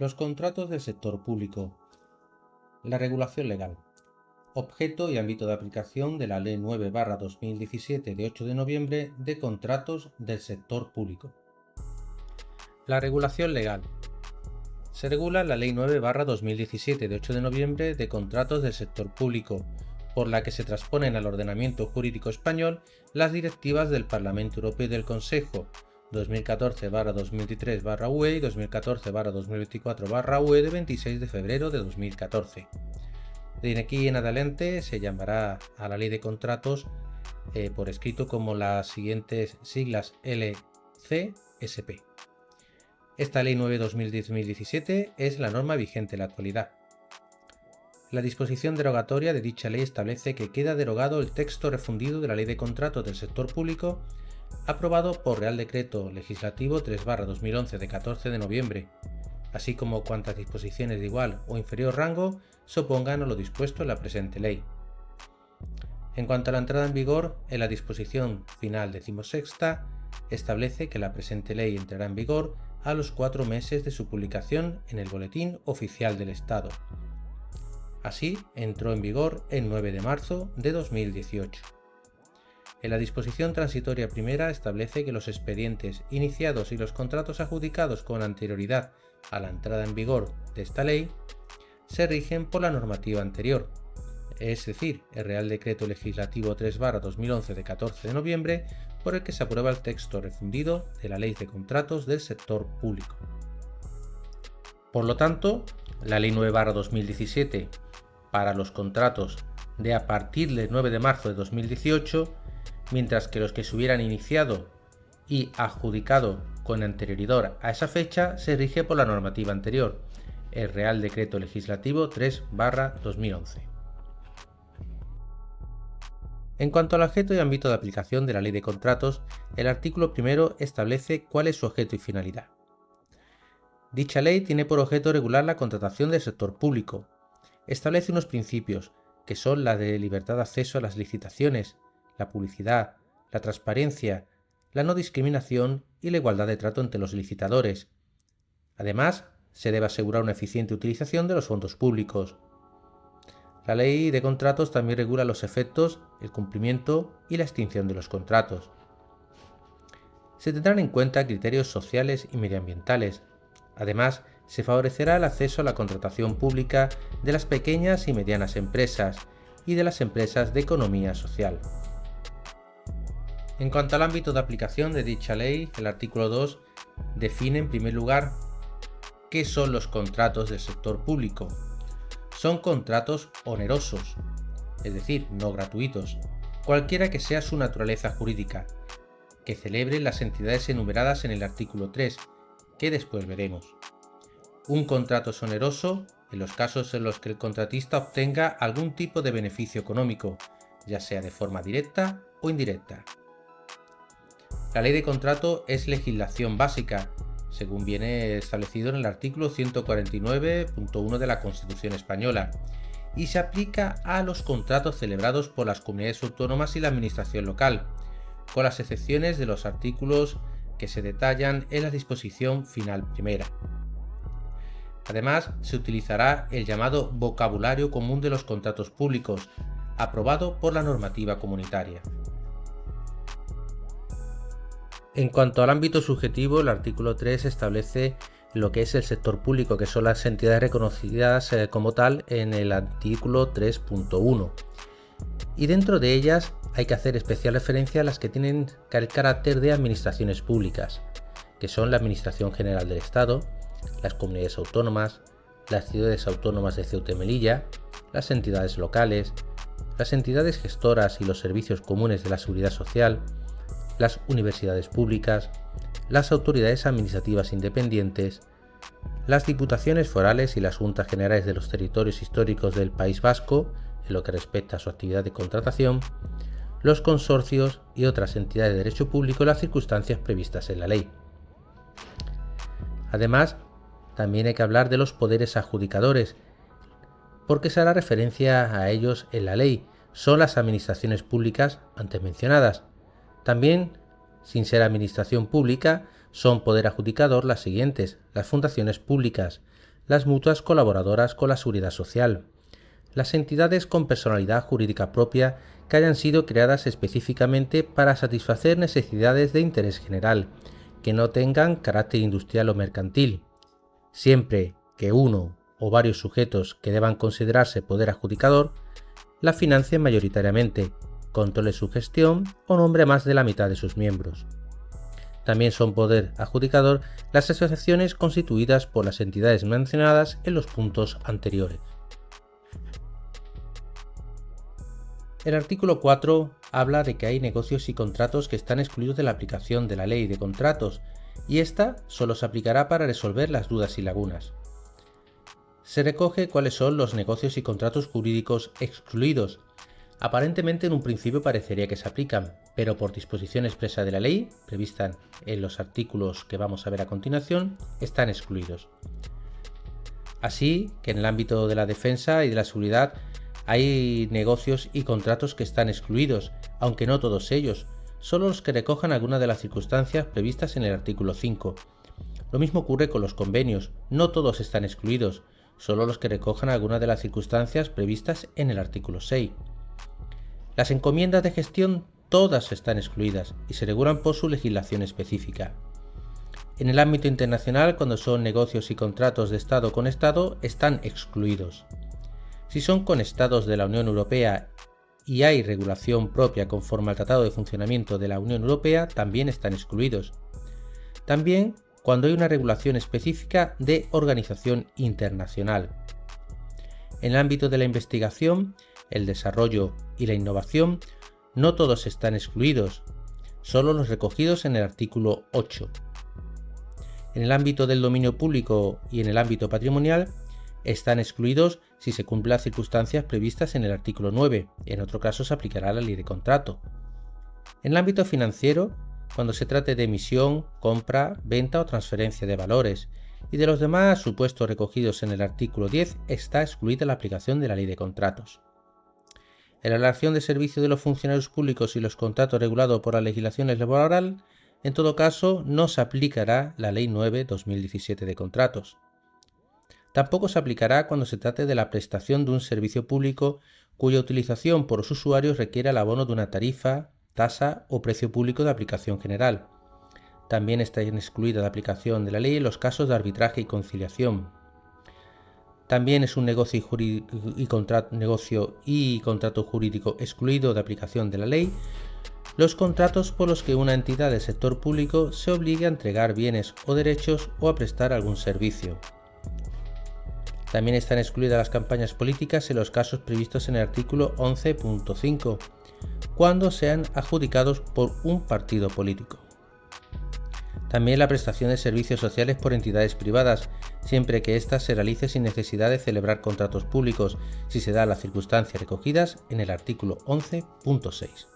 Los contratos del sector público. La regulación legal. Objeto y ámbito de aplicación de la Ley 9/2017 de 8 de noviembre de contratos del sector público. La regulación legal. Se regula la Ley 9/2017 de 8 de noviembre de contratos del sector público, por la que se transponen al ordenamiento jurídico español las directivas del Parlamento Europeo y del Consejo 2014/2023/UE y 2014/2024/UE de 26 de febrero de 2014. De aquí en adelante se llamará a la Ley de Contratos por escrito como las siguientes siglas LCSP. Esta Ley 9/2017 es la norma vigente en la actualidad. La disposición derogatoria de dicha ley establece que queda derogado el texto refundido de la Ley de Contratos del sector público aprobado por Real Decreto Legislativo 3/2011 de 14 de noviembre, así como cuantas disposiciones de igual o inferior rango se opongan a lo dispuesto en la presente ley. En cuanto a la entrada en vigor, en la disposición final 16ª establece que la presente ley entrará en vigor a los 4 meses de su publicación en el Boletín Oficial del Estado. Así, entró en vigor el 9 de marzo de 2018. En la disposición transitoria primera establece que los expedientes iniciados y los contratos adjudicados con anterioridad a la entrada en vigor de esta ley se rigen por la normativa anterior, es decir, el Real Decreto Legislativo 3/2011 de 14 de noviembre por el que se aprueba el texto refundido de la Ley de Contratos del sector público. Por lo tanto, la Ley 9/2017 para los contratos de a partir del 9 de marzo de 2018, mientras que los que se hubieran iniciado y adjudicado con anterioridad a esa fecha se rige por la normativa anterior, el Real Decreto Legislativo 3/2011. En cuanto al objeto y ámbito de aplicación de la Ley de Contratos, el artículo primero establece cuál es su objeto y finalidad. Dicha ley tiene por objeto regular la contratación del sector público. Establece unos principios, que son la de libertad de acceso a las licitaciones, la publicidad, la transparencia, la no discriminación y la igualdad de trato entre los licitadores. Además, se debe asegurar una eficiente utilización de los fondos públicos. La Ley de Contratos también regula los efectos, el cumplimiento y la extinción de los contratos. Se tendrán en cuenta criterios sociales y medioambientales. Además, se favorecerá el acceso a la contratación pública de las pequeñas y medianas empresas y de las empresas de economía social. En cuanto al ámbito de aplicación de dicha ley, el artículo 2 define en primer lugar qué son los contratos del sector público. Son contratos onerosos, es decir, no gratuitos, cualquiera que sea su naturaleza jurídica, que celebren las entidades enumeradas en el artículo 3, que después veremos. Un contrato es oneroso en los casos en los que el contratista obtenga algún tipo de beneficio económico, ya sea de forma directa o indirecta. La ley de contrato es legislación básica, según viene establecido en el artículo 149.1 de la Constitución Española, y se aplica a los contratos celebrados por las comunidades autónomas y la administración local, con las excepciones de los artículos que se detallan en la disposición final primera. Además, se utilizará el llamado vocabulario común de los contratos públicos, aprobado por la normativa comunitaria. En cuanto al ámbito subjetivo, el artículo 3 establece lo que es el sector público, que son las entidades reconocidas como tal en el artículo 3.1. Y dentro de ellas hay que hacer especial referencia a las que tienen el carácter de administraciones públicas, que son la Administración General del Estado, las comunidades autónomas, las ciudades autónomas de Ceuta y Melilla, las entidades locales, las entidades gestoras y los servicios comunes de la seguridad social, las universidades públicas, las autoridades administrativas independientes, las diputaciones forales y las juntas generales de los territorios históricos del País Vasco, en lo que respecta a su actividad de contratación, los consorcios y otras entidades de derecho público en las circunstancias previstas en la ley. Además, también hay que hablar de los poderes adjudicadores, porque se hará referencia a ellos en la ley. Son las administraciones públicas antes mencionadas. También, sin ser administración pública, son poder adjudicador las siguientes: las fundaciones públicas, las mutuas colaboradoras con la Seguridad Social, las entidades con personalidad jurídica propia que hayan sido creadas específicamente para satisfacer necesidades de interés general, que no tengan carácter industrial o mercantil, siempre que uno o varios sujetos que deban considerarse poder adjudicador la financien mayoritariamente, controle su gestión o nombre más de la mitad de sus miembros. También son poder adjudicador las asociaciones constituidas por las entidades mencionadas en los puntos anteriores. El artículo 4 habla de que hay negocios y contratos que están excluidos de la aplicación de la ley de contratos, y esta solo se aplicará para resolver las dudas y lagunas. Se recoge cuáles son los negocios y contratos jurídicos excluidos. Aparentemente en un principio parecería que se aplican, pero por disposición expresa de la ley, prevista en los artículos que vamos a ver a continuación, están excluidos. Así que en el ámbito de la defensa y de la seguridad hay negocios y contratos que están excluidos, aunque no todos ellos, solo los que recojan alguna de las circunstancias previstas en el artículo 5. Lo mismo ocurre con los convenios, no todos están excluidos, solo los que recojan alguna de las circunstancias previstas en el artículo 6. Las encomiendas de gestión todas están excluidas y se regulan por su legislación específica. En el ámbito internacional, cuando son negocios y contratos de Estado con Estado, están excluidos. Si son con Estados de la Unión Europea y hay regulación propia conforme al Tratado de Funcionamiento de la Unión Europea, también están excluidos. También cuando hay una regulación específica de organización internacional. En el ámbito de la investigación, el desarrollo y la innovación, no todos están excluidos, solo los recogidos en el artículo 8. En el ámbito del dominio público y en el ámbito patrimonial, están excluidos si se cumplen las circunstancias previstas en el artículo 9, en otro caso se aplicará la ley de contrato. En el ámbito financiero, cuando se trate de emisión, compra, venta o transferencia de valores, y de los demás supuestos recogidos en el artículo 10, está excluida la aplicación de la ley de contratos. En la relación de servicio de los funcionarios públicos y los contratos regulados por la legislación laboral, en todo caso no se aplicará la Ley 9/2017 de contratos. Tampoco se aplicará cuando se trate de la prestación de un servicio público cuya utilización por los usuarios requiera el abono de una tarifa, tasa o precio público de aplicación general. También están excluidas de aplicación de la ley en los casos de arbitraje y conciliación. También es un negocio y contrato jurídico excluido de aplicación de la ley los contratos por los que una entidad del sector público se obligue a entregar bienes o derechos o a prestar algún servicio. También están excluidas las campañas políticas en los casos previstos en el artículo 11.5, cuando sean adjudicados por un partido político. También la prestación de servicios sociales por entidades privadas, siempre que ésta se realice sin necesidad de celebrar contratos públicos, si se dan las circunstancias recogidas en el artículo 11.6.